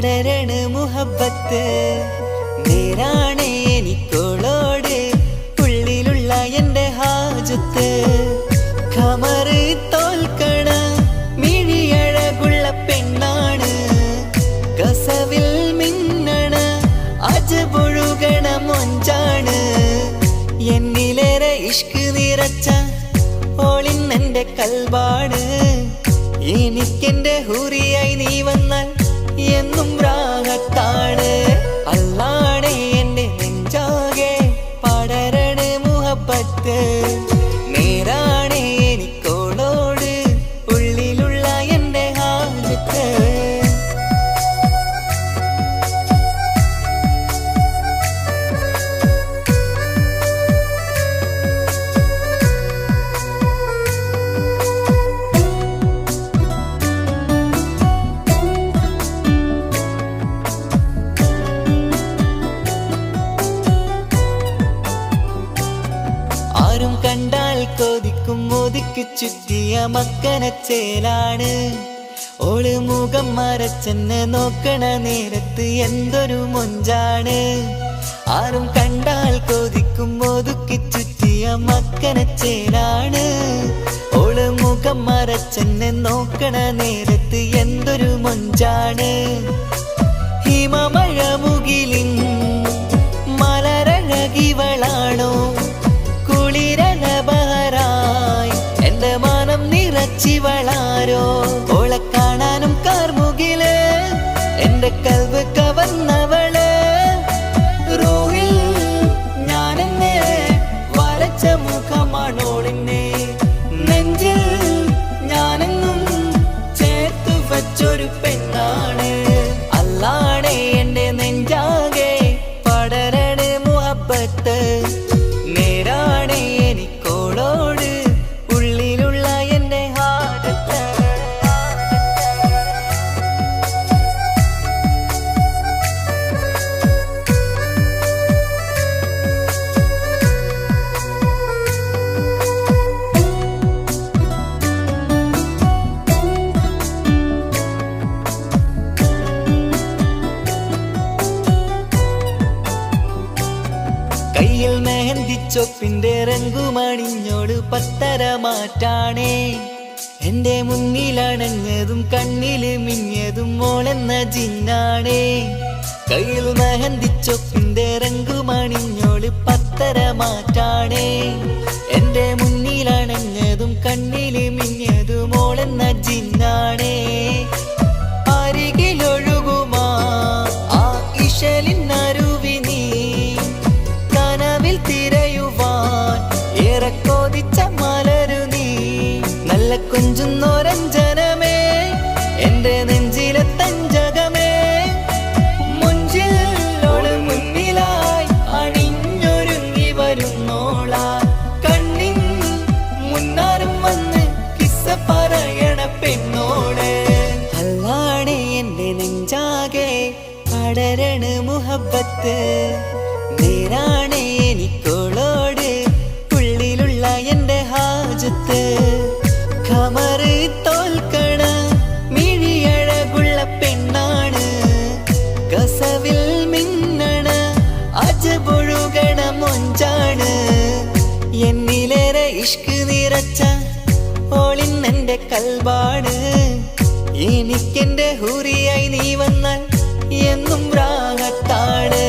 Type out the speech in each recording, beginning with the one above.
പടരണ മുഹബത്ത് നേരാണ് എനിക്കോളോട് ഉള്ളിലുള്ള എൻ്റെ ഹാജത്ത് ഖമറ് തോൽക്കണ മിഴിയഴകുള്ള പെണ്ണാണ് കസവിൽ മിന്നണ അജബൊഴുകണ മൊഞ്ചാണ് എന്നിലേറെ ഇഷ്ക് നിറച്ച ഓളിന്നെൻ്റെ കൽബാണ് എനിക്കെന്റെ ഹൂറിയായി നീ വന്നാൽ എന്നും രാഗത്താണ് അല്ലാണേ എൻ്റെ നെഞ്ചാകെ പടരണ മുഹബത്ത് നേരാണേ എനിക്കോളോട് ഉള്ളിലുള്ള എൻ്റെ ഹാജത്ത് കണ്ടാൽ കൊതിക്കും ഒതുക്കി ചുറ്റിയ മക്കനച്ചേലാണ് ഓള് മുഖം മറച്ചെന്നെ നോക്കണ നേരത്ത് എന്തൊരു മൊഞ്ചാണ് ആരും കണ്ടാൽ കൊതിക്കും ഒതുക്കി ചുറ്റിയ മക്കനച്ചേലാണ് ഓള് മുഖം മറച്ചെന്നെ നോക്കണ നേരത്ത് എന്തൊരു മൊഞ്ചാണ് ഹിമമഴ മുകിലിൻ മലരഴകിവളാണോ കുളിരലബഹരായി എന്റെ മാനം നിറച്ചിവളാരോ ഓളെ കാണാനും കാർമുകില് എന്റെ കൽവ് കവർന്നവള് റൂഹിൽ ഞാനെന്നെ വരച്ച മുഖമാണോളിന്നെ നെഞ്ചിൽ ഞാനെന്നും ചേർത്തു വച്ചൊരു പെണ്ണാണ് അല്ലാണേ എന്റെ നെഞ്ചാകെ പടരണ മുഹബത്ത് നേരാണേ എനിക്കോളോട് ഉള്ളിലുള്ള എൻ്റെ ഹാജത്ത് കയ്യിൽ മെഹന്തിച്ചൊപ്പിന്റെ രംഗുമണിഞ്ഞോട് പത്തര മാറ്റാണേ എന്റെ മുന്നിലണഞ്ഞതും കണ്ണില് മിഞ്ഞതും മോളെന്ന ജിന്നാണേ കയ്യിൽ മെഹന്തിച്ചൊപ്പിന്റെ രംഗുമണിഞ്ഞോട് പത്തര മാറ്റാണേ എന്റെ മുന്നിലണഞ്ഞതും കണ്ണില് മിഞ്ഞതും മോളെന്ന ജിന്നാണേ അരികിലൊഴുകുമാ ആ ഇശലിനരുവി നീ കനവിൽ തിരയുവാൻ ഏറെ കൊതിച്ച മലരു നീ നല്ല കൊഞ്ചുന്നോരഞ്ജനമേ എന്റെ നെഞ്ചിലെ തഞ്ചകമേ മുഞ്ചിൽ ഓള് മുന്നിലായി അണിഞ്ഞൊരുങ്ങി വരുന്നോളാ കണ്ണിൻ മുന്നാരും വന്ന് കിസ്സ പറയണ പെണ്ണോട് അല്ലാണേ എന്റെ നെഞ്ചാകെ പടരണ മുഹബത്ത് നേരാണേ എനിക്കോളോട് ഉള്ളിലുള്ള എൻ്റെ ഹാജത്ത് ഖമറ് തോൽക്കണ മിഴിയഴകുള്ള പെണ്ണാണ് കസവിൽ മിന്നണ അജബൊഴുകണ മൊഞ്ചാണ് എന്നിലേറെ ഇഷ്ക് നിറച്ച ഓളിന്നെൻ്റെ കൽബാണ് എനിക്കെന്റെ ഹൂറിയായി നീ വന്നാൽ എന്നും രാഗത്താണ്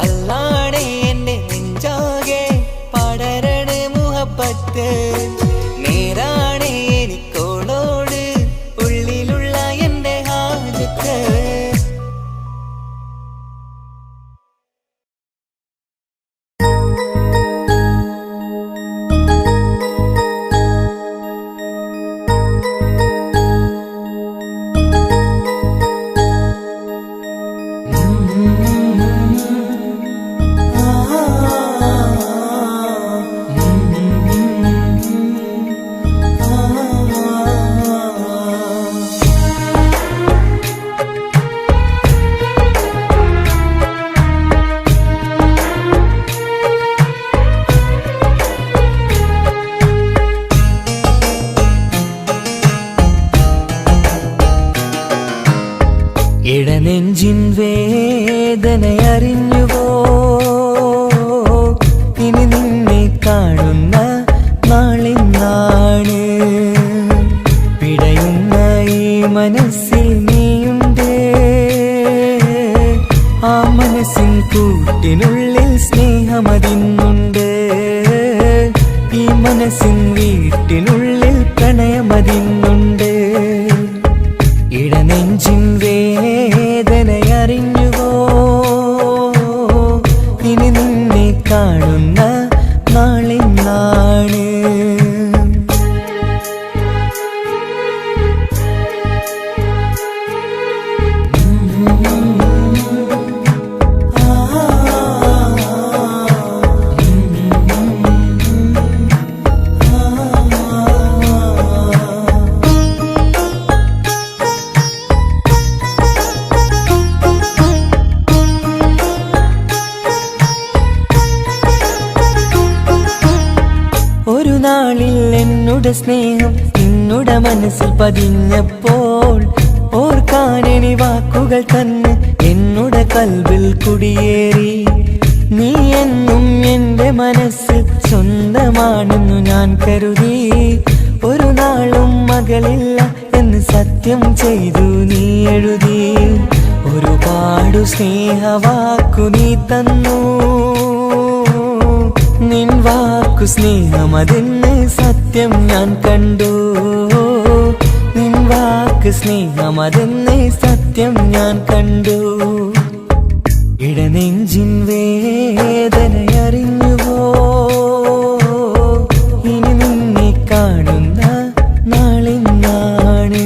അല്ലാണേ എൻ്റെ നെഞ്ചാകെ പടരണ മുഹബത്ത് നേരാണേ എനിക്കോളോട് ഉള്ളിലുള്ള എൻ്റെ ഹാജത്ത് ഇടനെഞ്ചിൻ വേദനയറിഞ്ഞുവോ? ഇനി നിന്നെ കാണുന്ന നാളിന്നാണ്. പിടയുന്ന ഈ മനസ്സിൽ നീയുണ്ട്. ആ മനസ്സിൻ കൂട്ടിനുള്ളിൽ സ്നേഹമതിന്നുണ്ട്. ഈ മനസ്സിൻ വീട്ടിനുള്ളിൽ പ്രണയമതിന്നുണ്ട്. ഇടനെഞ്ചിൻ വേദനയറിഞ്ഞുവോ? ഇനി നിന്നെ കാണുന്ന നാളിന്നാണ്. ഒരു നാളിൽ എന്നുടെ സ്നേഹം നിന്നുടെ മനസ്സിൽ പതിഞ്ഞപ്പോൾ ഓർക്കാനെനി വാക്കുകൾ തന്നെ എന്നുടെ കൽവിൽ കുടിയേറി. നീ എന്നും എന്റെ മനസ്സിൽ സ്വന്തമാണെന്നു ഞാൻ കരുതി. ഒരു നാളും മകളില്ല എന്ന് സത്യം ചെയ്തു നീ എഴുതി. ഒരുപാടു സ്നേഹവാക്കു നീ തന്നു. നിൻ വാക്കു സ്നേഹമതെന്ന് സത്യം ഞാൻ കണ്ടു. നിൻ വാക്ക് സ്നേഹമതെന്ന് സത്യം ഞാൻ കണ്ടു. ഇടനെഞ്ചിൻ വേദനയറിഞ്ഞുവോ? ഇനി നിന്നെ കാണുന്ന നാളിന്നാണ്.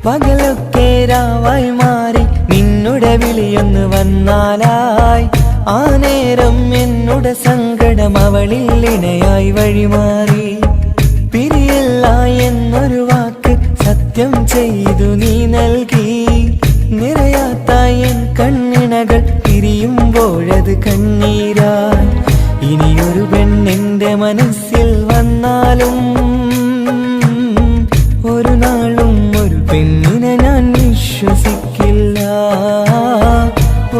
പകലൊക്കെ രാവായി മാറി നിന്നുടെ വിളിയൊന്ന് വന്നാലായി. ആ നേരം എന്നുടെ സങ്കടം അവളിൽ ഇണയായി വഴിമാറി. പിരിയല്ല എന്നൊരു വാക്ക് സത്യം ചെയ്തു നീ നൽകി. നിറയാത്ത എൻ കണ്ണിണകൾ പിരിയുമ്പോഴത് കണ്ണീരായി. ഇനിയൊരു പെണ്ണെന്റെ മനസ്സിൽ വന്നാലും ഒരു നാളും ഒരു പെണ്ണിനെ ഞാൻ വിശ്വസിക്കില്ല.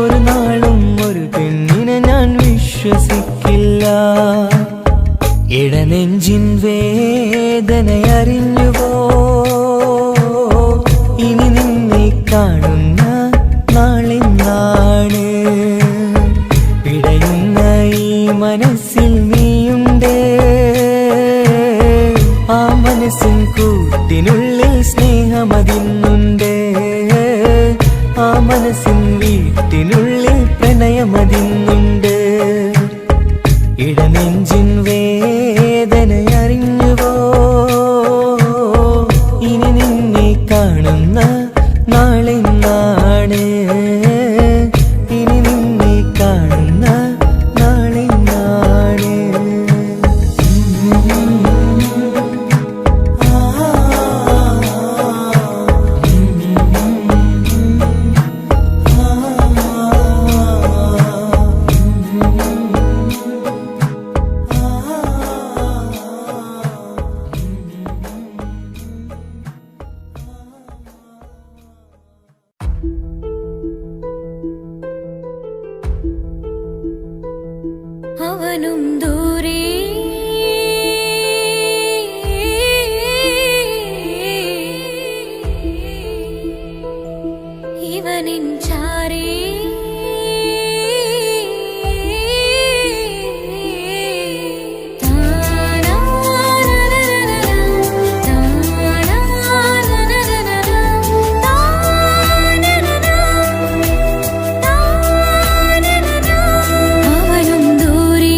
ഒരു നാളും ഒരു പെണ്ണിനെ ഞാൻ വിശ്വസിക്കില്ല. ഇടനെഞ്ചിൻ വേദനയറിഞ്ഞുവോ? ഇനി നിന്നെ കാണുന്ന നാളിന്നാണ്. പിടയുന്ന ഈ മനസ്സിൽ നീയുണ്ട്. ആ മനസ്സിൻ കൂട്ടിനുള്ളിൽ സ്നേഹമതിന്നുണ്ട്. ആ മനസ്സിൻ വീട്ടിനുള്ളിൽ പ്രണയമതിന്നുണ്ട്. ഇടനെഞ്ചിൻ വേദനയറിഞ്ഞുവോ? ഇനി നിന്നെ കാണുന്ന നാളിന്നാണ്. ഇനി നിന്നെ കാണുന്ന നാളിന്നാണ്. അവനും ദൂരെ ഇവനിൻ ചാരേ. അവനും ദൂരെ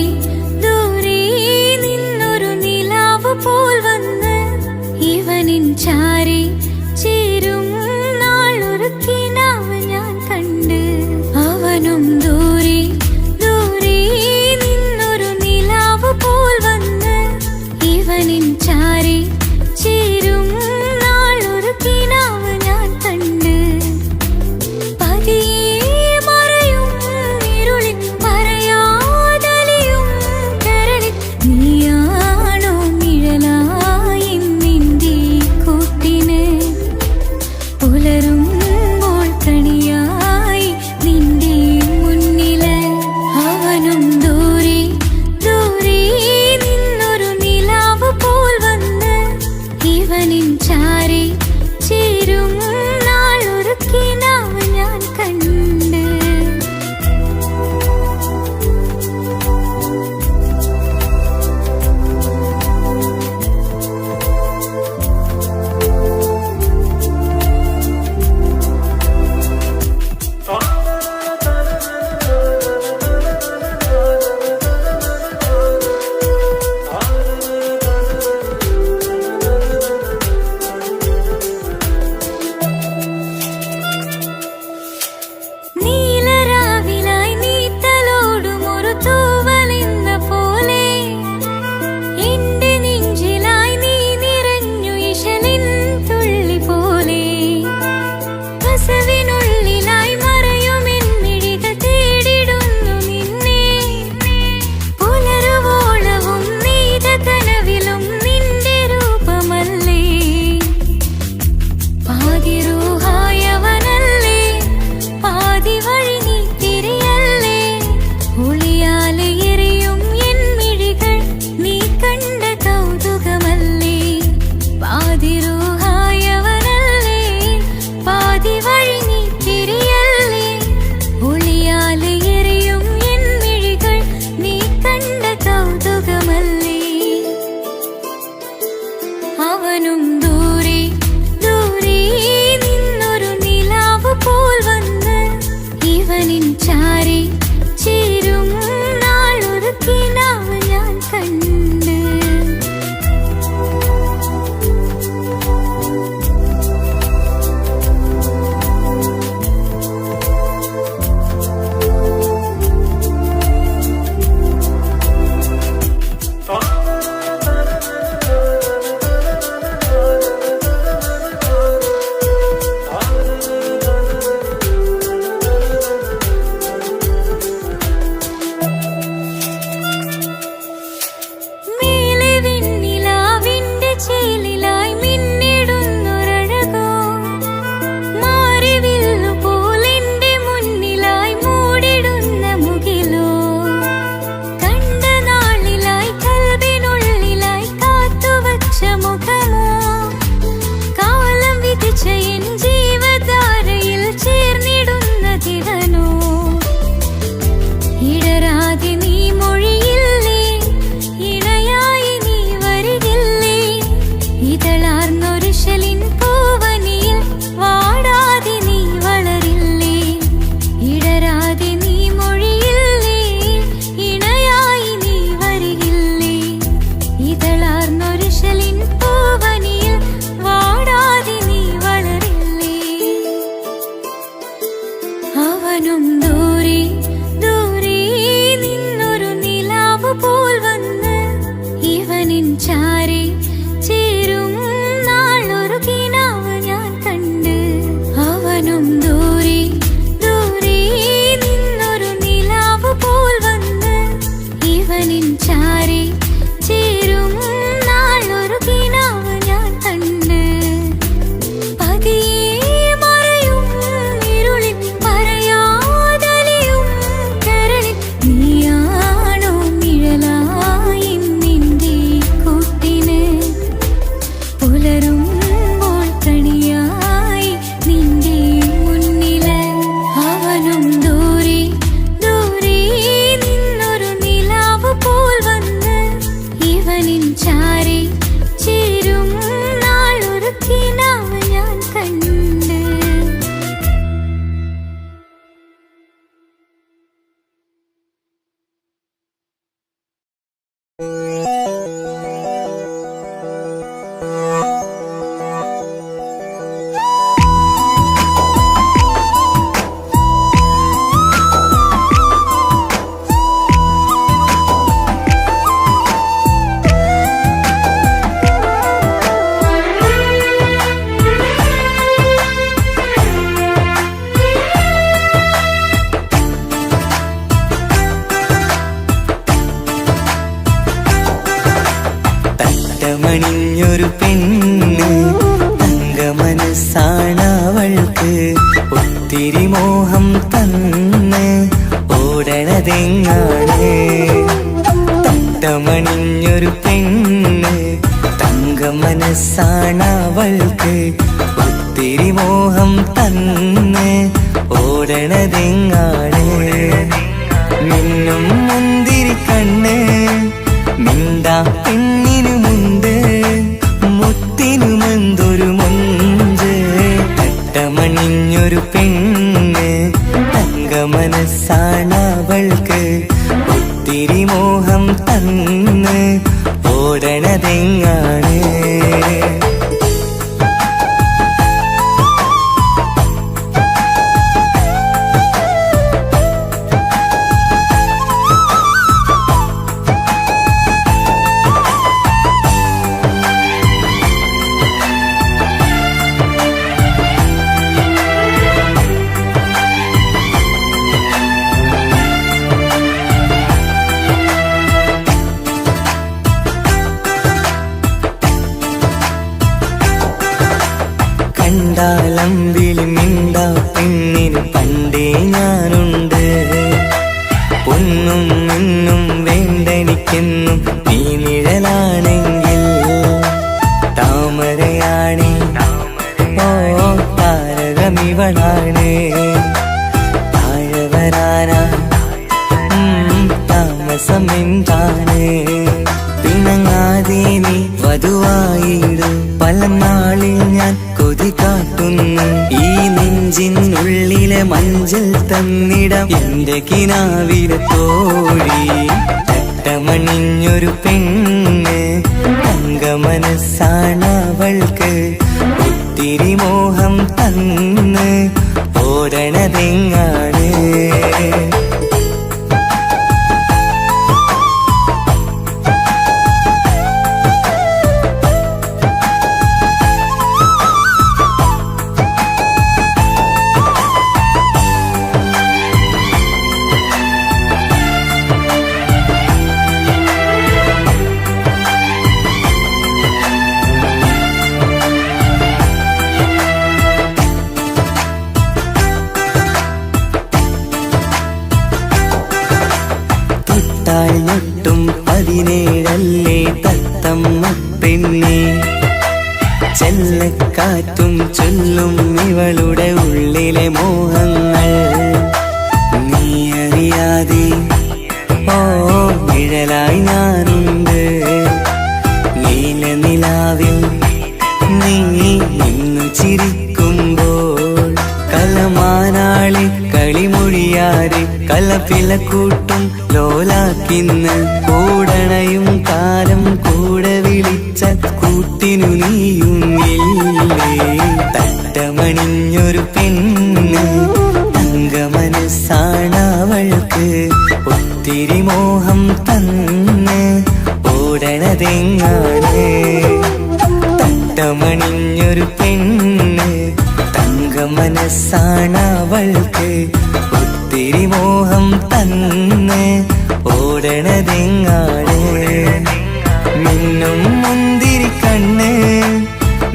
മുത്തമണിഞ്ഞൊരു പെണ്ണ് തങ്ക മനസ്സാണവൾക്ക് ഒത്തിരി മോഹം തന്ന് ഓടണതെങ്ങാണ് തട്ടമണിഞ്ഞൊരു പെണ്ണ് തങ്ക മനസ്സാണവൾക്ക് ഒത്തിരി മോഹം തന്ന് ഓടണതെങ്ങാണ് മിന്നും മുന്തിരി കണ്ണ് മിണ്ടാ പെണ്ണിനുമുണ്ട് മുത്തിനുമെന്തൊരു മുഞ്ച് തട്ടമണിഞ്ഞൊരു പെണ്ണ് തങ്ക മനസ്സാണവൾക്ക് ഒത്തിരി മോഹം തന്ന് ഓടണതെങ്ങാണ് കണ്ടാലമ്പിളി മിണ്ടാ പെണ്ണിന് പണ്ടേ ഞാനുണ്ട് പൊന്നും മിന്നും വേണ്ടെനിക്കെന്നും നീ നിഴലാണെങ്കിൽ താമരയാണി ഓ താരകമിവളാണ് താഴെ വരാനാ താമസം എന്താണ് പിണങ്ങാതെ നീ വധുവായിടും പല നാളിൽ ഞാൻ കൊതി കാട്ടുന്നു ഈ നെഞ്ചിനുള്ളിലെ മഞ്ചൽ തന്നിടം എന്റെ കിനാവിലെ തോഴി തട്ടമണിഞ്ഞൊരു പെണ്ണ് തങ്ക മനസ്സാണവൾക്ക് ഒത്തിരി മോഹം തന്ന് ഓടണതെങ്ങാണ് ഞൊട്ടും 17 തത്തമ്മ പെണ്ണെ ചെല്ലക്കാറ്റും ചൊല്ലും ഇവളുടെ ഉള്ളിലെ മോഹങ്ങൾ നീ അറിയാതെ ഓ നിഴലായി ഞാനുണ്ട് നീലനിലാവിൽ നീ ഇന്നു ചിരിക്കുമ്പോൾ കലമാനാളി കളിമൊഴിയാതെ കലപിലക്കൂട്ടും ലോലാക്കിന്ന് കൂടണയും കാലം കൂടെ വിളിച്ച കൂട്ടിനു നീയും ഇല്ലേ തട്ടമണിഞ്ഞൊരു പെണ്ണ് തങ്ക മനസ്സാണവൾക്ക് ഒത്തിരി മോഹം തന്ന് ഓടണതെങ്ങാണ് തട്ടമണിഞ്ഞൊരു പെണ്ണ് തങ്ക മനസ്സാണവൾക്ക് ഒത്തിരി മോഹം തന്ന് ഓടണതെങ്ങാണ് മിന്നും മുന്തിരി കണ്ണ്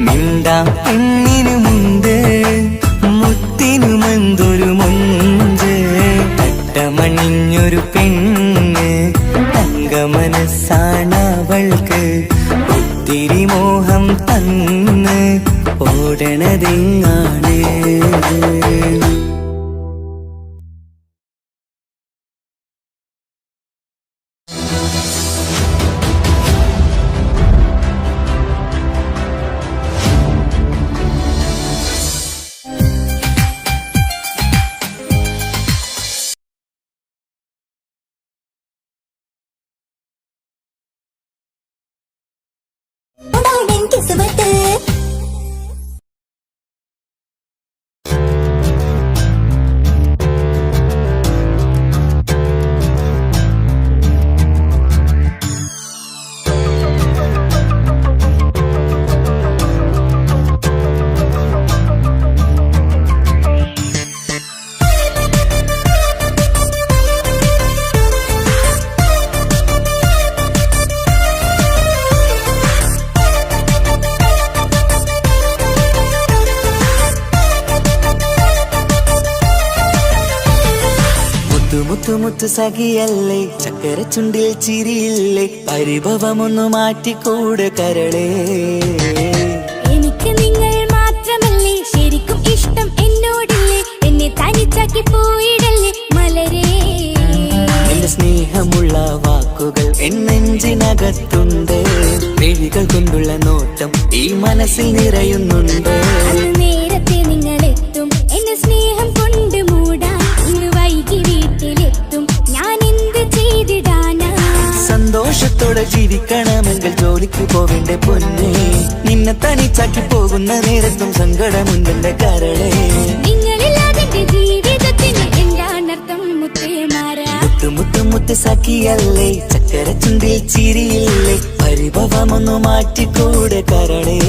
മിണ്ടാ പെണ്ണിനുമുണ്ട് മുത്തിനുമെന്തൊരു മുഞ്ച് തട്ടമണിഞ്ഞൊരു പെണ്ണ് തങ്ക മനസ്സാണവൾക്ക് ഒത്തിരി മോഹം തന്ന് ഓടണതെങ്ങാണ് മുത്തു സഖിയല്ലേ, ചക്കര ചുണ്ടിൽ ചിരിയില്ലേ, പരിഭവമൊന്നു മാറ്റിക്കൂടെ കരളേ. എനിക്ക് നിങ്ങൾ മാത്രമല്ലേ ശരിക്കും ഇഷ്ടം എന്നോടില്ലേ, എന്നെ തനിച്ചാക്കി പോയിടല്ലേ മലരേ. എന്റെ സ്നേഹമുള്ള വാക്കുകൾ എന്നെഞ്ചിനകത്തുണ്ട്, മിഴികൾ കൊണ്ടുള്ള നോട്ടം ഈ മനസ്സിൽ നിറയുന്നുണ്ട്. നേരത്തെ നിങ്ങൾ എത്തും എന്നെ സ്നേഹം കൊണ്ട് മൂടാൻ, ഇന്ന് വൈകി വീട്ടിലെത്തും ഞാൻ എന്ത് ചെയ്തിടാനാ. സന്തോഷത്തോടെ ജീവിക്കണമെങ്കിൽ ജോലിക്ക് പോവേണ്ട പൊന്നേ, നിന്നെ തനിച്ചാക്കി പോകുന്ന നേരത്തും സങ്കടമുണ്ടെന്റെ കരളേ. നിങ്ങളില്ലാതെ ജീവിതത്തിന് എന്താണർത്ഥം മുത്തേമാരാ. മുത്ത് സഖിയല്ലേ, ചക്കര ചുണ്ടിൽ ചിരിയില്ലേ, പരിഭവമൊന്നു മാറ്റിക്കൂടെ കരളേ.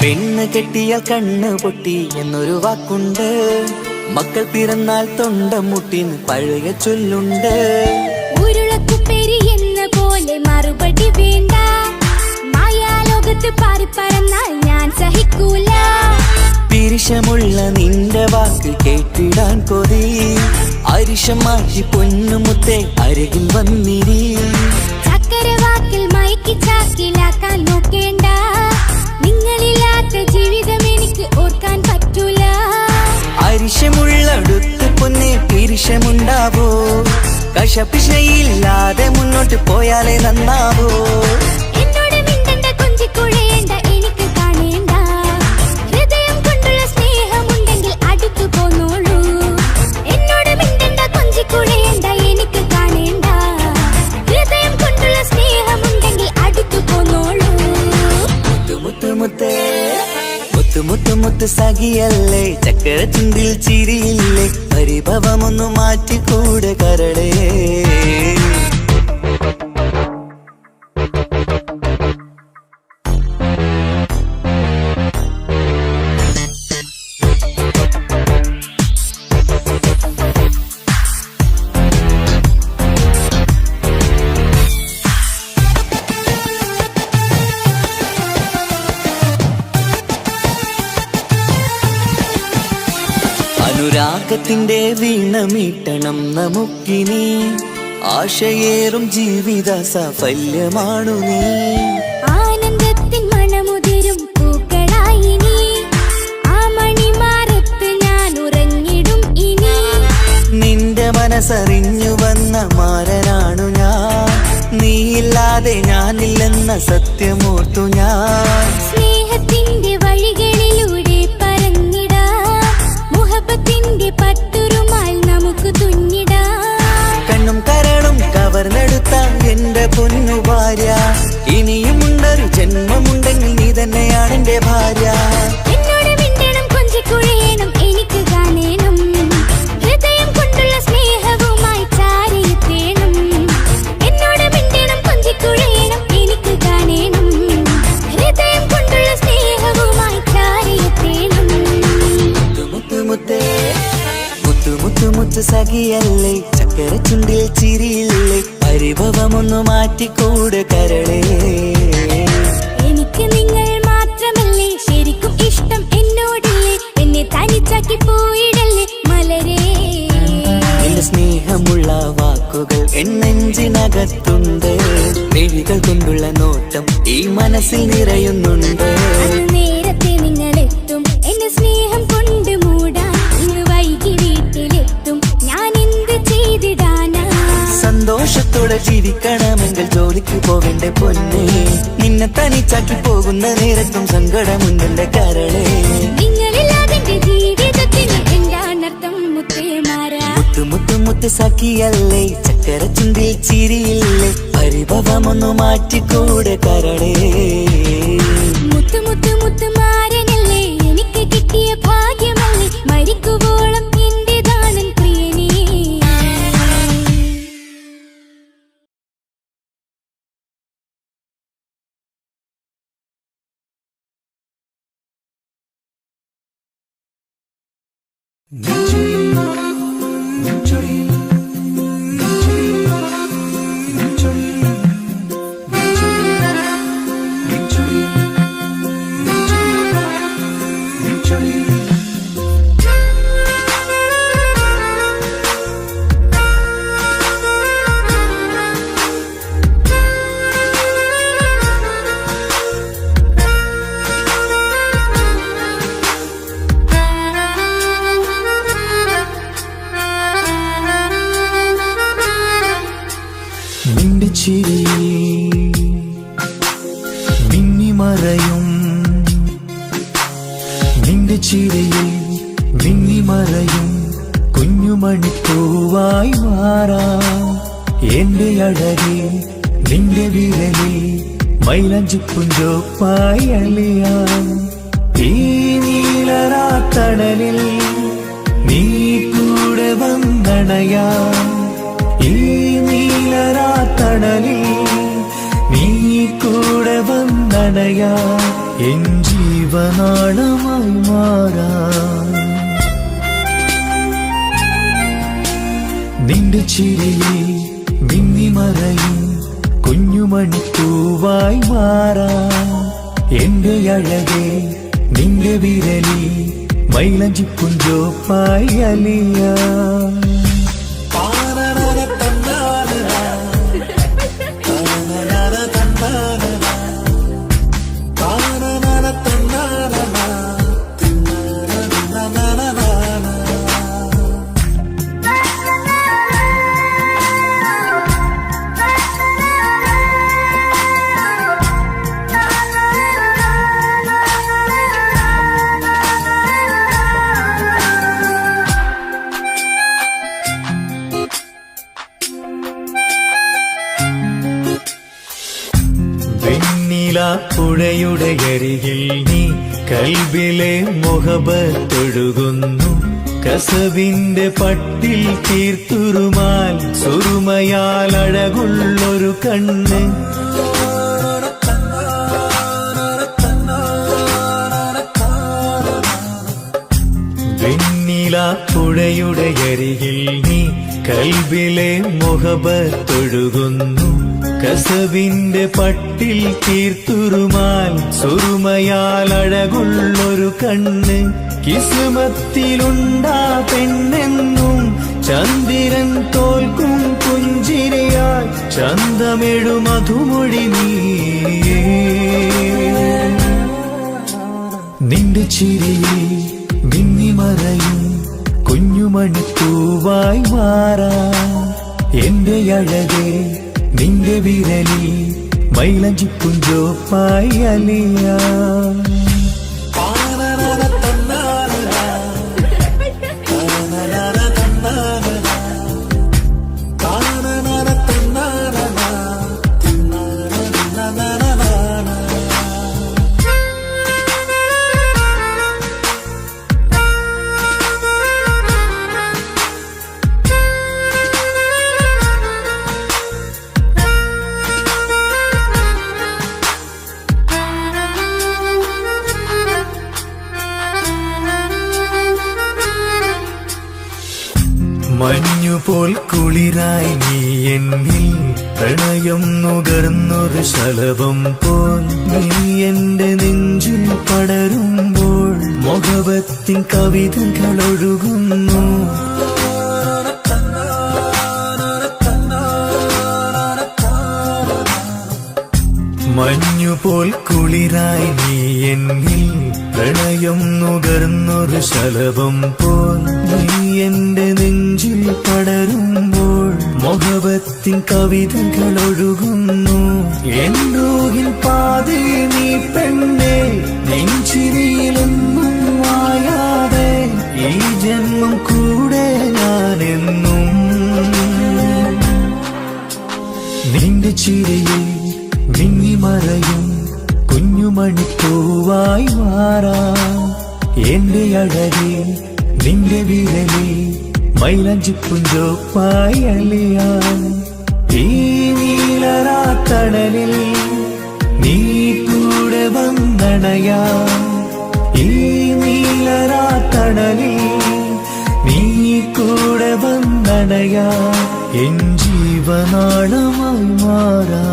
പെണ്ണ് കെട്ടിയാൽ കണ്ണ് പൊട്ടി എന്നൊരു വാക്കുണ്ട്, മക്കൾ പിറന്നാൽ തൊണ്ട മുട്ടിന് പഴയ ചൊല്ലുണ്ട്. ഉരുളക്കുപ്പേരി എന്ന പോലെ മറുപടി വേണ്ട, മായാലോകത്ത് പാറിപ്പറന്നാൽ ഞാൻ സഹിക്കൂല. പിരിശമുള്ള നിന്റെ വാക്ക് കേട്ടിടാൻ കൊതി, അരിശം മാറ്റി പൊന്നുമുത്തേ അരികിൽ വന്നിരി. ചക്കരവാക്കിൽ മയക്കി ചാക്കിലാക്കാൻ നോക്കേണ്ട, നിങ്ങളില്ലാത്ത ജീവിതം എനിക്ക് ഓർക്കാൻ പറ്റൂല. അരിശമുള്ളടുത്ത് പൊന്നെ പിരിശമുണ്ടാവോ, കശപിശയില്ലാതെ മുന്നോട്ട് പോയാലേ നന്നാവോ. എന്നോട് മിണ്ടണ്ട കൊഞ്ചിക്കുഴയേണ്ട എനിക്ക് കാണേണ്ട, ഹൃദയം കൊണ്ടുള്ള സ്നേഹമുണ്ടെങ്കിൽ അടുത്തു പോന്നോളൂ. എന്നോട് മിണ്ടണ്ട കൊഞ്ചിക്കുഴയേണ്ട എനിക്ക് കാണേണ്ട, ഹൃദയം കൊണ്ടുള്ള സ്നേഹമുണ്ടെങ്കിൽ അടുത്തു പോന്നോളൂ. മുത്ത് സഖിയല്ലേ, ചക്കര ചുണ്ടിൽ ചിരിയില്ലേ, പരിഭവമൊന്നു മാറ്റിക്കൂടെ കരളേ. അനുരാഗത്തിന്റെ വീണ മീട്ടണം നമുക്കിനി, ആശയേറും ജീവിത സാഫല്യമാണു നീ. ആനന്ദത്തിൻ മണമുതിരും പൂക്കളായി നീ, ആ മണിമാറത്ത് ഞാൻ ഉറങ്ങിടും ഇനി. നിന്റെ മനസ്സറിഞ്ഞു വന്ന മാരനാണു ഞാൻ, നീയില്ലാതെ ഞാനില്ലെന്ന സത്യമോർത്തു ഞാൻ. സ്നേഹത്തിന്റെ വഴികളിലൂടെ പറന്നിടാം, മുഹബത്തിന്റെ പട്ടുരുമാൽ നമുക്ക് തുന്നിടാം. കണ്ണും കരളും കവർന്നെടുത്ത എന്റെ പൊന്നു ഭാര്യ, ഇനിയുമുണ്ടൊരു ജന്മമുണ്ടെങ്കിൽ നീ തന്നെയാണ് എന്റെ ഭാര്യ. എന്നോട് മിണ്ടണം കൊഞ്ചിക്കുഴയണം എനിക്ക് കാണേണം, ഹൃദയം കൊണ്ടുള്ള സ്നേഹവുമായി ചാരിയെത്തേണം. എന്നോട് മിണ്ടണം കൊഞ്ചിക്കുഴയണം എനിക്ക് കാണേണം, ഹൃദയം കൊണ്ടുള്ള സ്നേഹവുമായി ചാരിയെത്തേണം. മുത്ത് സഖിയല്ലേ, ചക്കര ചുണ്ടിൽ ചിരിയില്ലേ, പരിഭവമൊന്നു മാറ്റിക്കൂടെ കരളേ. എനിക്ക് നിങ്ങൾ മാത്രമല്ലേ ശരിക്കും ഇഷ്ടം എന്നോടില്ലേ, എന്നെ തനിച്ചാക്കി പോയിടല്ലേ മലരേ. എന്റെ സ്നേഹമുള്ള വാക്കുകൾ എന്നെഞ്ചിനകത്തുണ്ട്, മിഴികൾ കൊണ്ടുള്ള നോട്ടം ഈ മനസ്സിൽ നിറയുന്നുണ്ട്. നേരത്തെ നിങ്ങൾ എത്തും എന്നെ സ്നേഹം കൊണ്ട് മൂടാൻ, ഇന്ന് വൈകി വീട്ടിലെത്തും ഞാൻ എന്ത് ചെയ്തിടാനാ. സന്തോഷത്തോടെ ജീവിക്കണമെങ്കിൽ ജോലിക്ക് പോവേണ്ട പൊന്നേ, നിന്നെ തനിച്ചാക്കി പോകുന്ന നേരത്തും സങ്കടമുണ്ടെന്റെ കരളേ. നിങ്ങളില്ലാതെ ജീവിതത്തിന് എന്താണർത്ഥം മുത്തേമാരാ. മുത്ത് സഖിയല്ലേ, ചക്കര ചുണ്ടിൽ ചിരിയില്ലേ, പരിഭവമൊന്നു മാറ്റിക്കൂടെ കരളേ. മുത്ത് മാരനല്ലേ എനിക്ക് കിട്ടിയ ഭാഗ്യമല്ലേ, മരിക്കുവോളം എന്റേതാണ് പ്രിയനേ. നിന്റെ ചിരിയിൽ മിന്നിമറയും, നിന്റെ ചിരിയിൽ മിന്നിമറയും കുഞ്ഞുമണിപ്പൂവായി മാറാം. എന്റെ അഴകെ നിന്റെ വിരലിൽ മൈലാഞ്ചിപ്പുഞ്ചോപ്പായി അലിയാം. ഈ നീലരാത്തണലിൽ നീ കൂടെ വന്നണയാം. ഈ നീലരാത്തണലിൽ നീ കൂടെ വന്നണയാ. എൻ ജീവനാളമായി മാറാം. നിന്റെ ചിരിയിൽ മിന്നിമറയും കുഞ്ഞുമണിപ്പൂവായി മാറാം. എന്റെ അഴകെ നിന്റെ വിരലിൽ മൈലാഞ്ചിപ്പുഞ്ചോപ്പായി അലിയാം. പുഴയുടെ അരികിൽ നീ കൽബിലെ മുഹബത്തൊഴുകുന്നു. കസവിന്റെ പട്ടിൽ തീർത്തുറുമാൽ സുറുമയാൽ അഴകുള്ളൊരു കണ്ണ്. പുഴയുടെ അരികിൽ നീ കൽബിലെ മുഹബത്തൊഴുകുന്നു. കസവിന്റെ പട്ടിൽ തീർത്തുറുമാൽ സുറുമയാൽ അഴകുള്ളൊരു കണ്ണ്. കിസ്മത്തിലുണ്ടാ പെണ്ണെന്നും ചന്ദ്രൻ തോൽക്കും പുഞ്ചിരിയായി ചന്തമെഴു മധുമൊഴി നീയേ. നിന്റെ ചിരിയിൽ മിന്നിമറയും കുഞ്ഞുമണിപ്പൂവായി മാറാം. എന്റെ അഴകെ നിന്റെ വിരലിൽ മൈലാഞ്ചിപ്പുഞ്ചോപ്പായി അലിയാം. മഞ്ഞുപോൽ കുളിരായി നീ എന്നിൽ പ്രണയം നുകർന്നൊരു ശലഭം പോൽ. നീ എന്റെ നെഞ്ചിൽ പടരുമ്പോൾ മുഹബത്തിൻ കവിതകൾ ഒഴുകുന്നു. മഞ്ഞുപോൽ കുളിരായി നീ എന്നിൽ പ്രണയം നുകർന്നൊരു ശലഭം പോൽ. നീ എന്റെ നെഞ്ചിൽ പടരുമ്പോൾ മുഹബത്തിൻ കവിതകൾ ഒഴുകുന്നു. എൻ റൂഹിൻ പാതേ നീ പെണ്ണേ, നെഞ്ചിരിയിലൊന്നും മായാതെ ഈ ജന്മം കൂടെ ഞാനെന്നും. നിന്റെ ചിരിയിൽ മിന്നിമറയും കുഞ്ഞുമണിപ്പൂവായി മാറാം. എന്റെ അഴകെ നിന്റെ വിരലിൽ മൈലാഞ്ചിപ്പുഞ്ചോപ്പായി അലിയാം. ഈ നീലരാത്തണലിൽ നീ കൂടെ വന്നണയാം. ഈ നീലരാത്തണലിൽ കൂടെ വന്നണയാ എൻ ജീവനാളമായി മാറാ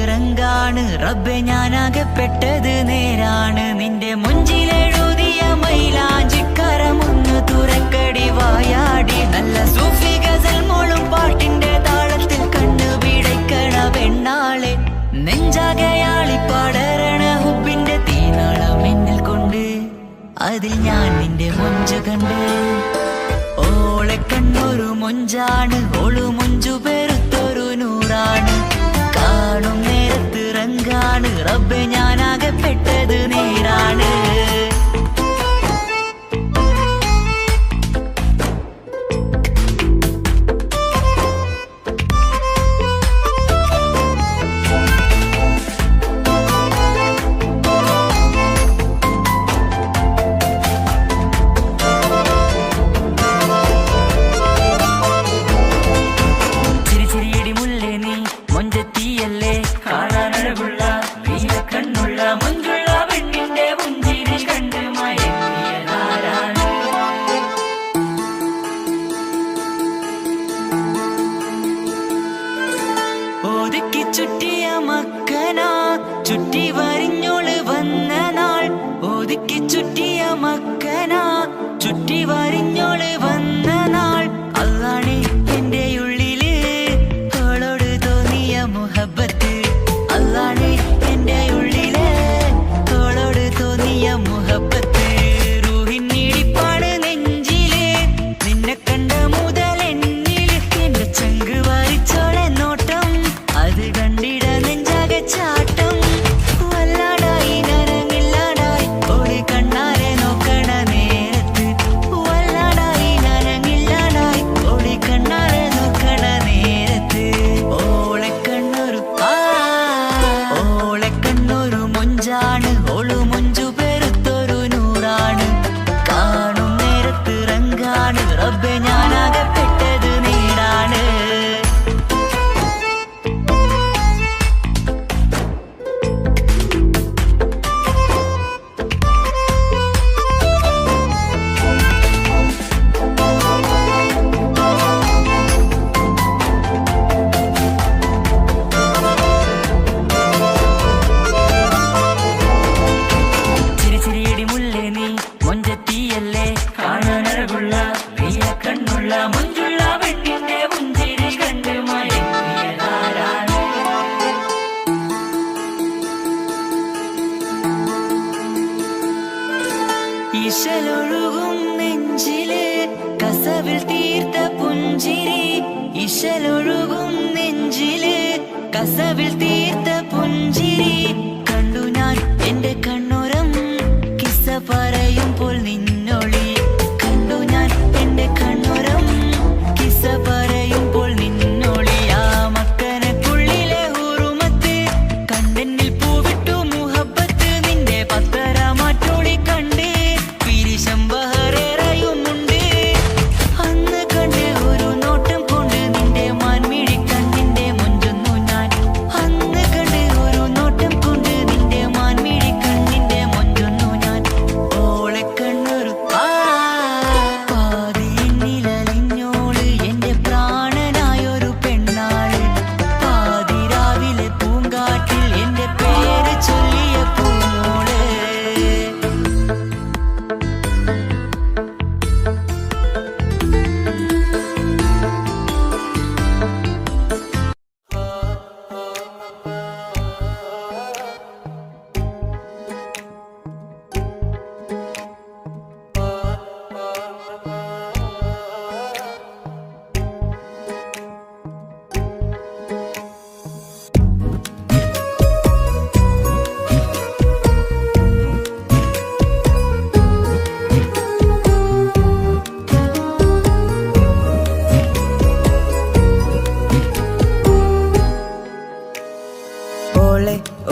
റങ്കാണ് റബ്ബെ ഞാനാകപ്പെട്ടത് നേരാണ് നിന്റെ മുഞ്ചിലെഴുതിയ മൈലാഞ്ചിക്കരമൊന്ന് തുറക്കടി വായാടി നല്ല സൂഫി ഗസൽ മോളും പാട്ടിന്റെ താളത്തിൽ കണ്ണു പിടയ്ക്കണവേ കാതിൽ ഞാൻ നിന്റെ മൊഞ്ചു കണ്ട്. ഓളെ കണ്ണൊരു മൊഞ്ചാണ്, ഓളു മൊഞ്ചു പെരുത്തൊരു നൂറാണ്. കാണും നേരത്ത് റങ്കാണ്, റബ്ബെ ഞാനാകെ പെട്ടത് നേരാണ്. ഒതുക്കി ചുറ്റിയ മക്കന ചുറ്റി വരിഞ്ഞോള് വന്ന നാൾ. ഒതുക്കി ചുറ്റിയ മക്കന ചുറ്റി വരിഞ്ഞോള് വന്ന നാൾ. അല്ലാണി എന്റെ ഉള്ളില് തോളോട് തോന്നിയ മുഹബത്ത്. അല്ലാണി എന്റെ ഉള്ളില് തോളോട് തോന്നിയ മുഹബത്ത്. റൂഹിന്നിടിപ്പാണ് നെഞ്ചില് നിന്നെ കണ്ട മുതൽ എന്നില്. എന്റെ ചങ്ക് വാരിച്ചോളെ നോട്ടം അത് കണ്ടിട നെഞ്ചാകെ ചാട്ടം. വല്ലാടായി നനങ്ങില്ലാടായി ഓടി കണ്ണാരെ നോക്കണ നേരത്ത്. വല്ലാടായി നനങ്ങില്ലാടായി ഓടി കണ്ണാരെ നോക്കണ നേരത്ത്. ഓളെ കണ്ണൊരു മൊഞ്ചാണ്, ഓളു മൊഞ്ചു പെരുത്തൊരു നൂറാണ്. കാണും നേരത്ത് റങ്കാണ്, റബ്ബെ ഞാനാകെ പെട്ടത് നേരാണ്. ഇശലൊഴുകും നെഞ്ചില് കസവിൽ തീർത്ത പുഞ്ചിരി. ഇശലൊഴുകും നെഞ്ചില് കസവിൽ തീർത്ത പുഞ്ചിരി. കണ്ടു ഞാൻ എന്റെ കണ്ണോരം കിസ്സ പറയുമ്പോൾ നിന്നൊളി. കണ്ടു ഞാൻ എന്റെ കണ്ണോരം കിസ്സ പറയുമ്പോൾ നിന്നൊളി. ആ മക്കനക്കുള്ളിലെ ഹുറുമത്ത് കണ്ടെന്നിൽ പൂവിട്ടു മുഹബത്ത്. നിന്റെ പത്തര മാറ്റോളി കണ്ട് പിരിശമ്പഹറേറയുമുണ്ട്. അന്ന് കണ്ട് ഒരു നോട്ടം കൊണ്ട് നിന്റെ മാൻമിഴി കണ്ണിന്റെ മൊഞ്ചൊന്നു ഞാൻ. അന്ന് കണ്ട് ഒരു നോട്ടം കൊണ്ട് നിന്റെ മാൻമിഴി കണ്ണിന്റെ മൊഞ്ചൊന്നു ഞാൻ. ഓളെ കണ്ണൊരു പാതിന്നിലലിഞ്ഞോള് എന്റെ പ്രാണനായൊരു പെണ്ണാള്. പാതിരാവിലെ പൂങ്കാട്ടിൽ എന്റെ പേര് ചൊല്ലിയ പൂമോള്.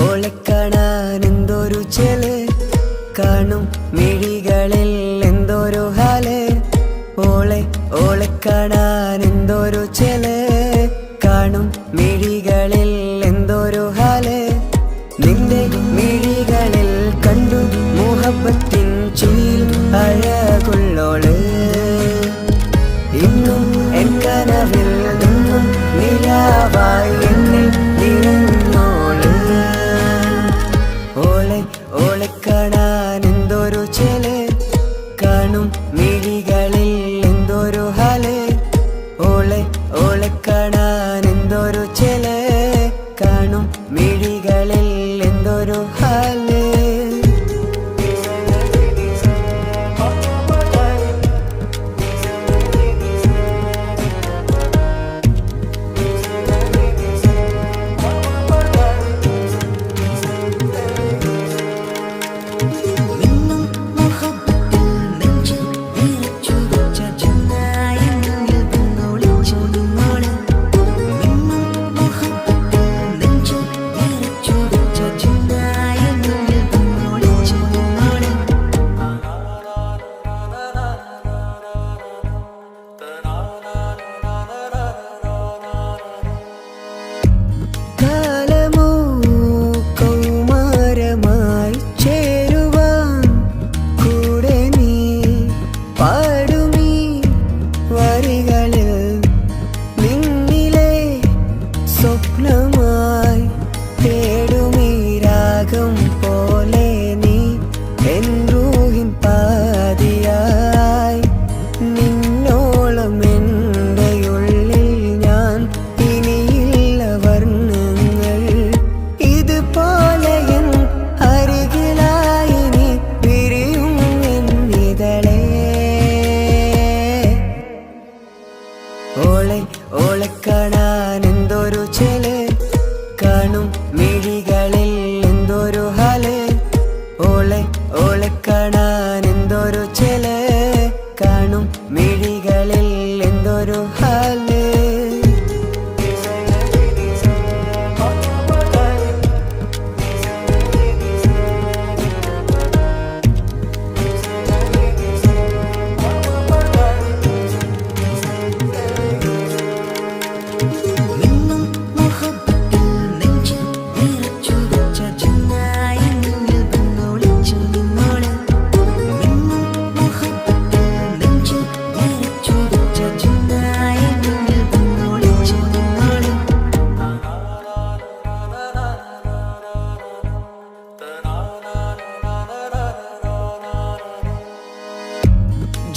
ഓളെ കാണാൻ എന്തൊരു ചെല്, കാണും മിഴികളിൽ എന്തൊരു ഹാല്. ഓളെ കാണാൻ എന്തൊരു ചെല്, കാണും മിഴികളിൽ എന്തൊരു ഹാല്. നിന്റെ മിഴികളിൽ കണ്ടു മുഹബത്തിൻ ചുയിൽ അഴകുള്ളോള്. ഇന്നും എൻ കനവിൽ നിന്നും നിലാവായി എന്നിൽ നിറഞ്ഞോള്. ഓളെ കാണാൻ എന്തൊരു ചെല്, കാണും മിഴികളിൽ എന്തൊരു ഹാല്. ഓളെ കാണാൻ എന്തൊരു ചെല്, കാണും മിഴികളിൽ എന്തൊരു ഹാല്. വരികളിൽ നിന്നിലെ സ്വപ്നമായി തേടുമീ രാഗം പോലെ നീ എൻ റൂഹിൻ പാതിയായി നിന്നോളം എൻ്റെ ഉള്ളിൽ ഞാൻ ഇനിയില്ല വർണ്ണങ്ങൾ ഇതുപോലെ എൻ അരികിലായി നീ പിരിയും എന്നിതളേ ഓളെ ഓളെ കാണാൻ എന്തൊരു ചെല് കാണും മിഴികളിൽ എന്തൊരു ഹാല് ഓളെ ഓളെ കാണാൻ എന്തൊരു ചെല് കാണും മിഴികളിൽ എന്തൊരു ഹാല്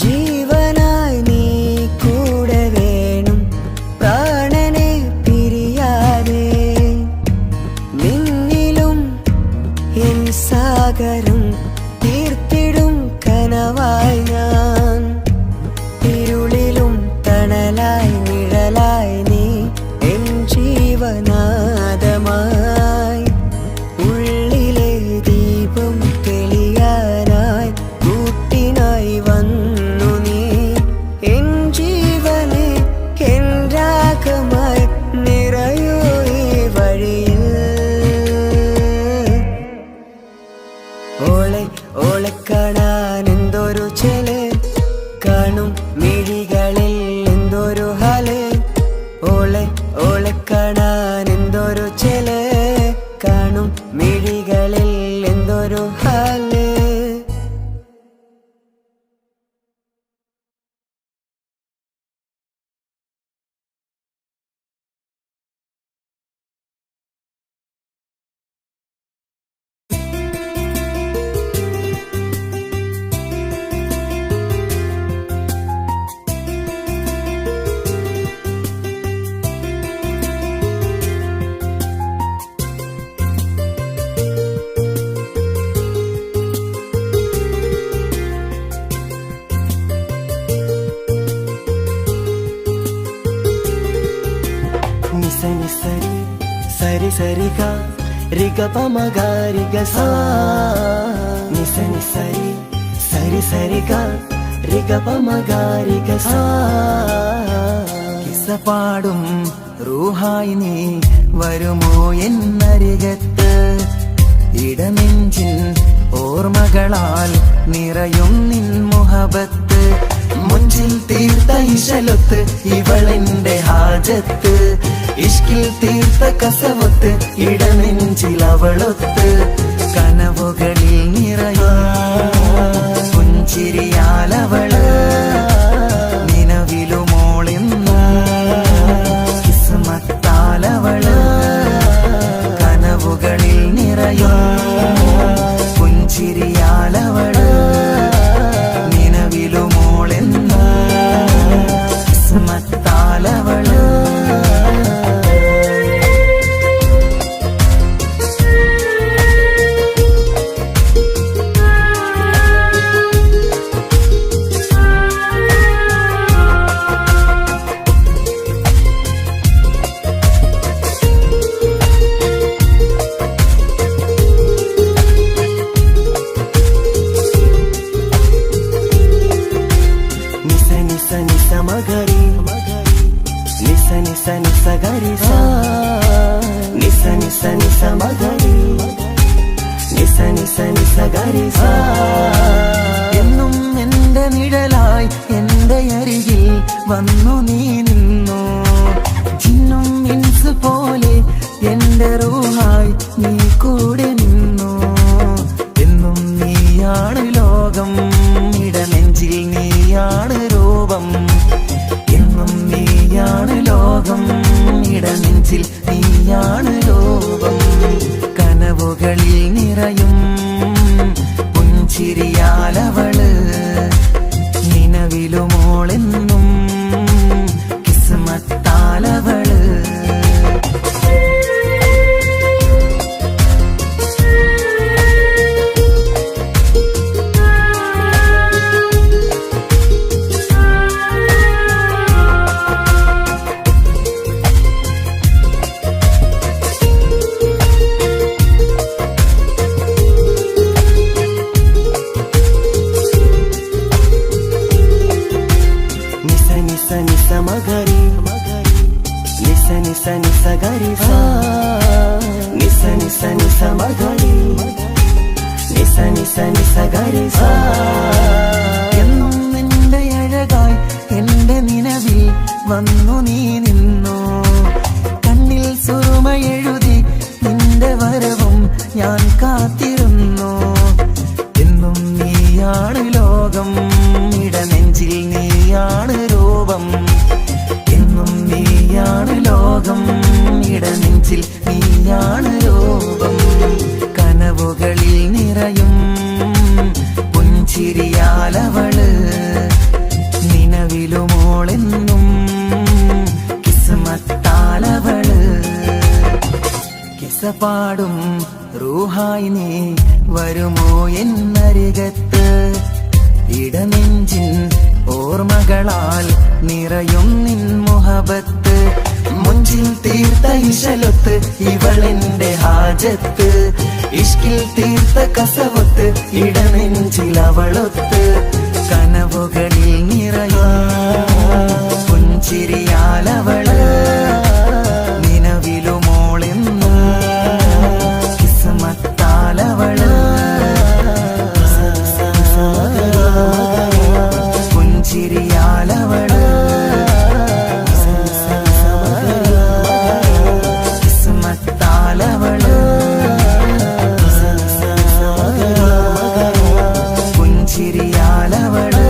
ജീവനായി നീ കൂടെ വേണം പ്രാണനെ പിരിയാതെ നിന്നിലും എൻ സാഗരം തീർത്തിടും കനവായി ഞാൻ ഇരുളിലും തണലായി നിഴലായി നീ എൻ ജീവനാദമായി ഉള്ളിലെ ദീപം തെളിയാനായി കൂട്ടിനായി വന്നു നീ എൻ ജീവനെ എൻ രാഗമായി നിറയൂ ഈ വഴിയിൽ ഓളെ ഓളെ കാണാൻ എന്തൊരു ചെല് കാണും മിഴികളിൽ എന്തൊരു ഹാല് ഓളെ ഓളെ കാണാൻ എന്തൊരു ചെല് കാണും മിഴികളിൽ എന്തൊരു ഹാല് నిసని సరి సరి సరిగా రిగ పమగా రిగ సా నిసని సరి సరి సరిగా రిగ పమగా రిగ సా കിസപാടും റൂഹായി നീ വരുമോ എന്നരികത്ത് ഇടനെഞ്ചിൻ ഓർമ്മകളാൽ നിറയും നിൻ മുഹബത്ത് മുഞ്ചിൽ തീർത്ത ഇശലൊത്ത് ഇവളെന്റെ ഹാജത്ത് ഇഷ്കിൽ തീർത്ത കസവത്ത് ഇടനെഞ്ചിൽ അവളൊത്ത് കനവുകളിൽ നിറയും പുഞ്ചിരിയാലവള് നിലവിലുമോളിന്ന് കിസ്മത്താലവള് കനവുകളിൽ നിറയും പുഞ്ചിരിയാലവള് നിലവിലുമോളിന്ന് കിസ്മത്താലവള് మగరి నిస నిస నిస గరి సా నిస నిస నిస మగరి నిస నిస నిస గరి సా എന്നും എന്റെ നിഴലായി എന്റെ അരികിൽ വന്നു നീ നിന്നു ജിന്നും ഇൻസ് പോലെ എന്റെ റൂഹായി നീ കൂടെ നിന്നു എന്നും നീയാണ് ലോകം ഇടനെഞ്ചിൽ നീയാണ് രൂപം നീയാണ് രൂപം കനവുകളിൽ നിറയും പുഞ്ചിരിയാലവള് നിലവിലുമോളെന്നും കിസ്മത്താലവള് മഗരി നിസ നിസ നിസ ഗരി സാ നിസ നിസ നിസ മഗരി നിസ നിസ നിസ ഗരി സാ എന്നും നിന്റെ അഴകായി എന്റെ നിലവിൽ വന്നു നീ നിന്നു കണ്ണിൽ സുറുമയെഴുതി നിന്റെ വരവും ഞാൻ കാത്തിരുന്നു എന്നും നീയാണ് ലോകം ഇടനെഞ്ചിൽ നീയാണ് രൂപം എന്നും നീയാണ് ലോകം ഇടനെഞ്ചിൽ നീയാണ് രൂപം കനവുകളിൽ നിറയും പുഞ്ചിരിയാലവള് നിലവിലുമോളെന്നും കിസ്മത്താലവള് കിസപാടും റൂഹായി നീ വരുമോ എന്നരികത്ത് ഇടനെഞ്ചിൻ ഓർമ്മകളാൽ നിറയും നിൻ മുഹബത്ത് മുഞ്ചിൽ തീർത്ത ഇശലൊത്ത് ഇവളെന്റെ ഹാജത്ത് ഇഷ്കിൽ തീർത്ത കസവത്ത് ഇടനെഞ്ചിൽ അവളൊത്ത് കനവുകളിൽ നിറയും പുഞ്ചിരിയാലവള് നിലവിലുമോളെന്നും കിസ്മത്താലവള് പുഞ്ചിരിയാലവള് കിസ്മത്താലവള് പുഞ്ചിരിയാലവള്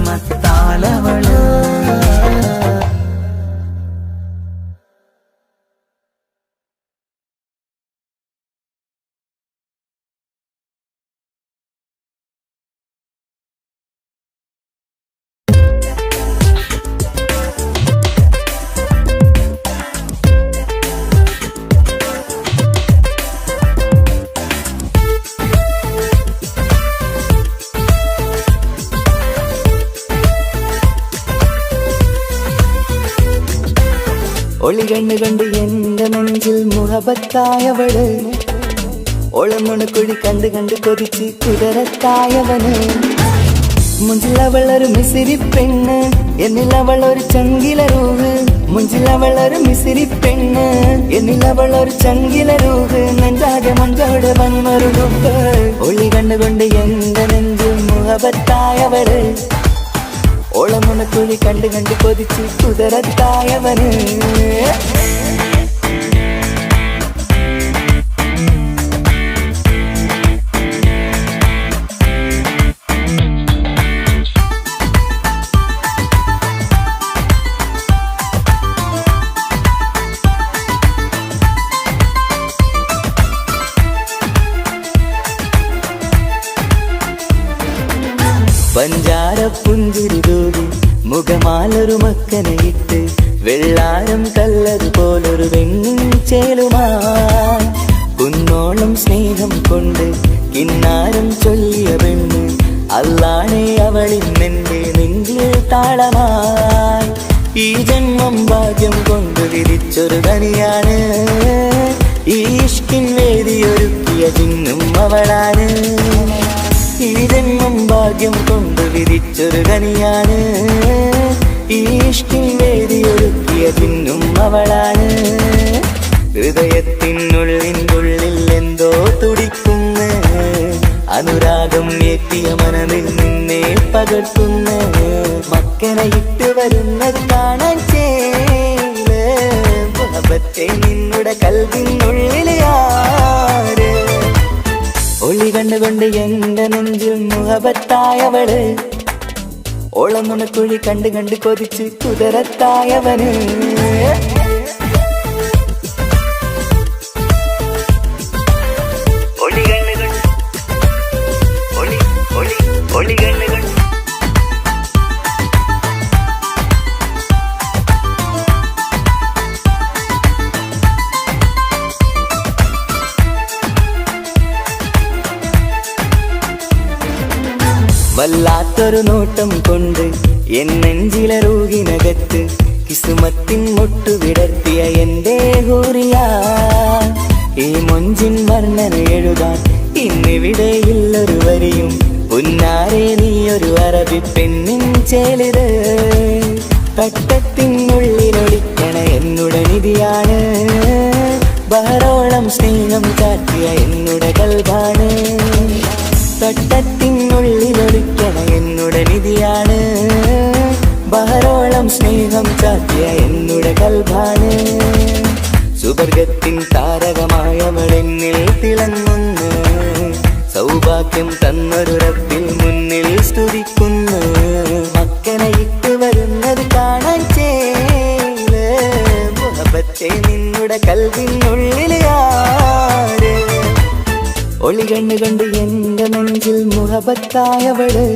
കിസ്മത്താലവള് ഒളി കണ്ണു കണ്ട് എന്റെ നെഞ്ചിൽ മുഹബത്തായവള് ഒളമുണക്കുഴി കണ്ട് കണ്ട് കൊതിച്ച് കുതിരത്തായവന് മുഞ്ചിലവളൊരു മിസിരി പെണ്ണ് എന്നിലവളൊരു ചങ്കില രൂഹ് മുഞ്ചിലവളൊരു മിസിരി പെണ്ണ് എന്നിലവളൊരു ചങ്കില രൂഹ് നെഞ്ചാകെ മഞ്ചോട് വന്നൊരുടുപ്പ് ഒളി കണ്ടുകൊണ്ട് എന്റെ നെഞ്ചിൽ മുഹബത്തായവള് ഓളമുണക്കുഴി കണ്ട് കണ്ട് കൊതിച്ച് കുതിരത്തായവന് പഞ്ചാര പുഞ്ചിരി തൂകി മുഖമാലൊരു മക്കനെ ഇട്ട് വെള്ളാരം കല്ലതുപോലൊരു വെണ്ണിൻ ചേലുമായി കുന്നോളം സ്നേഹം കൊണ്ട് കിന്നാരം ചൊല്ലിയ പെണ്ണ് അല്ലാണെ അവളിന്നെന്റെ നെഞ്ചിൽ താളമായി ഈ ജന്മം ഭാഗ്യം കൊണ്ട് വിരിച്ചൊരു കനിയാണ് ഈ ഇഷ്കിൻ വേദിയൊരുക്കിയ ചിന്നും അവളാണ് ഈ ജന്മം ഭാഗ്യം കൊണ്ട് വിരിച്ചൊരു കനിയാണ് ഈ ഇഷ്കിൻ വേദിയൊരുക്കിയ ചിന്നും അവളാണ് ഹൃദയത്തിനുള്ളിൽ എന്തോ തുടിക്കുന്ന അനുരാഗം എത്തിയ മനതിൽ നിന്നെ പകർത്തുന്ന മക്കനെ ഇട്ട് വരുന്നത് കാണാൻ ചേല് മുഹബത്തെ നിന്നുടെ കൽവിനുള്ളിൽ ആര് ഒളി കണ്ടുകൊണ്ട് എന്റെ നെഞ്ചിൽ മുഹബത്തായവള് ഓളം നുണക്കുഴി കണ്ട് കണ്ട് കൊതിച്ച് കുതിരത്തായവന് വല്ലാത്തൊരു നോട്ടം കൊണ്ട് എൻ നെഞ്ചിലറൂകിനകത്ത് കിസുമത്തിൻ മുട്ടു വിടർത്തിയ എന്റെ ഹൂറിയ ഈ മൊഞ്ചിൻ വർണ്ണന എഴുതാൻ ഇന്നിവിടെയില്ലൊരു വരിയും ഉന്നാരെ നീയൊരു അറബി പെണ്ണിൻ ചേലിത് തട്ടത്തിനുള്ളിലൊളിക്കണ എന്നുടെ നിധിയാണ് ബഹറോളം സ്നേഹം കാട്ടിയ എന്നുടെ കൽബാണ് തട്ടത്തിനുള്ളിലൊളിക്കണ എന്നുടെ നിധിയാണ് ബഹറോളം സ്നേഹം ചാത്തിയ എന്നുടെ കൽബാണ് സുവർഗത്തിൻ താരകമായവളെന്നിൽ തിളങ്ങുന്നു സൗഭാഗ്യം തന്നൊരു റബ്ബിൽ മുന്നിൽ സ്തുതിക്കുന്നു മക്കനെ ഇട്ട് വരുന്നത് കാണാൻ ചേല് മുഹബത്തെ നിന്നുടെ കൽബിനുള്ളിൽ ആര് ഒളി കണ്ണു കണ്ട് എന്റെ നെഞ്ചിൽ മുഹബത്തായവള്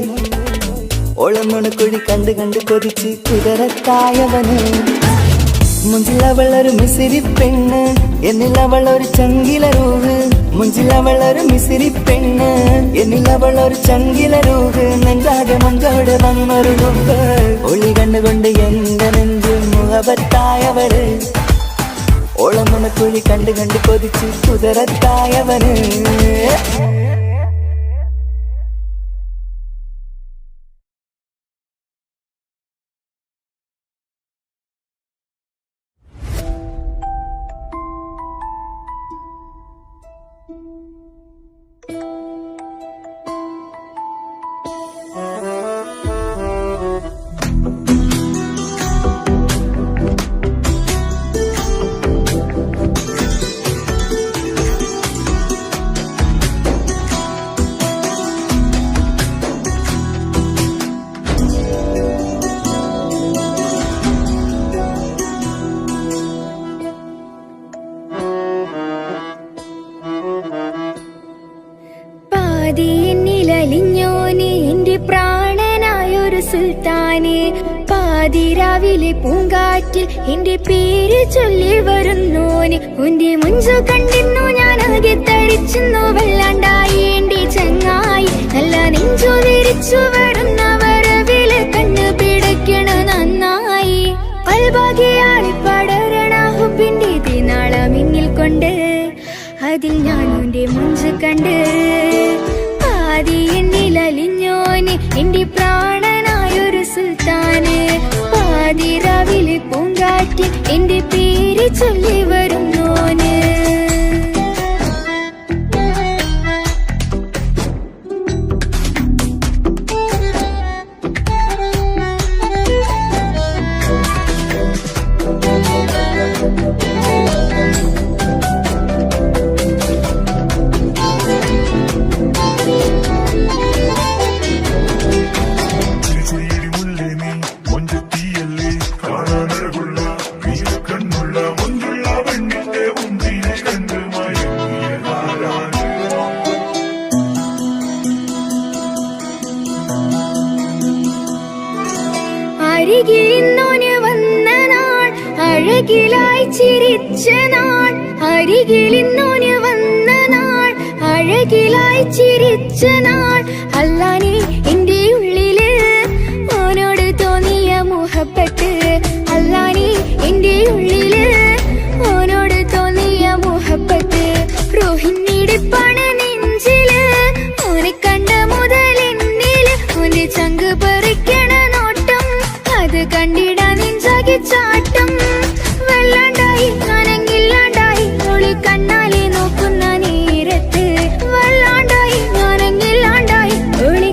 ഓളം നുണക്കുഴി കണ്ട് കണ്ട് കൊതിച്ച് കുതിരത്തായവന് മുഞ്ചിലവളൊരു മിസിരി പെണ്ണ് എന്നിലവളൊരു ചങ്കിലരൂഹ് മുഞ്ചിലവളൊരു മിസിരി പെണ്ണ് എന്നിലവളൊരു ചങ്കിലരൂഹ് നെഞ്ചാകെ മഞ്ചോടെ വന്നൊരു മുമ്പ് ഒളി കണ്ണുകൊണ്ട് എന്റെ നെഞ്ചിൽ മുഹബത്തായവള് ഓളം നുണക്കുഴി കണ്ട് കണ്ട് കൊതിച്ച് കുതിരത്തായവന് എന്നിലലിഞ്ഞോന് എന്റെ പ്രാണനായൊരു സുൽത്താന് പാതിരാവിലെ പൂങ്കാറ്റിൽ എന്റെ പേര് ചൊല്ലി വരുന്നോന് ഉന്റെ മുഞ്ചു കണ്ടിരുന്നു ഞാൻ ആകെ തരിച്ചു വല്ലാണ്ടായി എന്റെ ചങ്ങായി നല്ല നെഞ്ചു വിരിച്ചു വരുന്ന വരവില് കണ്ണു പിടയ്ക്കണ നന്നായി പൽഭാഗ്യാളി പടരണ ഹുബിന്റെ ദിനാള മിന്നിൽ കൊണ്ട് അതിൽ ഞാൻ ഉന്റെ മുഞ്ചു കണ്ട് പാതി എന്നിലലിഞ്ഞോന് എന്റെ പ്രാണനായൊരു സുൽത്താന് പാതിരാവിലെ പൂങ്കാറ്റിൽ എന്റെ പേര് ചൊല്ലി വരുന്നോന് അരികിലിന്നോന് വന്ന നാൾ അഴകിലായി ചിരിച്ച നാൾ അരികിലിന്നോന് വന്ന നാൾ അഴകിലായി ചിരിച്ച നാൾ അല്ലാനെ എന്റെ ഉള്ളില് ഓനോട് തോന്നിയ മുഹബത്ത് അല്ലാനെ എന്റെ ഉള്ളില് ഓനോട് തോന്നിയ മുഹബത്ത് റോഹിണിടിപ്പാണ് നെഞ്ചില് ഓനെ കണ്ട മുതൽ എന്നില് ഓന്റെ ചങ്ക് പറിക്കണ നോട്ടം അത് കണ്ടിടാ നെഞ്ചാകെ ചാട്ടം വല്ലാണ്ടായി ഞാനങ്ങില്ലാണ്ടായി ഒളി കണ്ണാലെ നോക്കുന്ന നേരത്ത് വല്ലാണ്ടായി ഞാനങ്ങില്ലാണ്ടായി ഒളി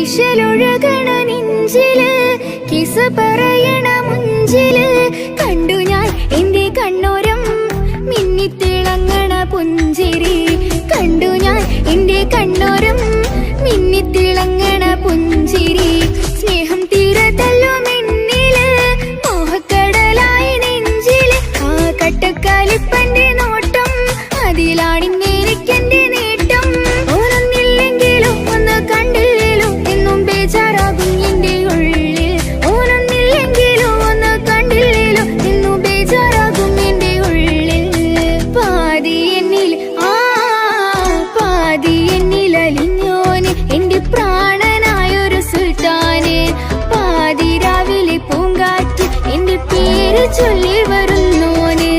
ഇശലൊഴുകണ നെഞ്ചില് കിസ പറയണ മുഞ്ചില് കണ്ടു ഞാൻ എന്റെ കണ്ണോരം മിന്നിത്തിളങ്ങണ പുഞ്ചിരി കണ്ടു ഞാൻ എന്റെ കണ്ണോരം മിന്നിത്തിളങ്ങണ പുഞ്ചിരി സ്നേഹം തീരതല്ലോ മെന്നില് മോഹക്കടലായി നെഞ്ചില് ആ കട്ടക്കാലിപ്പന്റെ നോട്ടം അതിലാണിന്നെനിക്കെന്റെ നേട്ടം ഓനൊന്നില്ലെങ്കിലും ഒന്ന് കണ്ടില്ലേലും എന്നും ബേജാറാകും എന്റെ ഉള്ളിൽ ഓനൊന്നില്ലെങ്കിലും ഒന്ന് കണ്ടില്ലേലും എന്നും ബേജാറാകും എന്റെ ഉള്ളിൽ പാതി എന്നിൽ പാതി എന്നിൽ അലിഞ്ഞോന് എന്റെ പ്രാണനായൊരു സുൽത്താന് പാതി രാവിലെ പൂങ്കാറ്റ് എന്റെ പേര് ചൊല്ലി വരുന്നോന്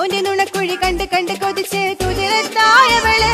ഓന്റെ നുണക്കുഴി കണ്ട് കണ്ട് കൊതിച്ച് കുതിരത്തായവളെ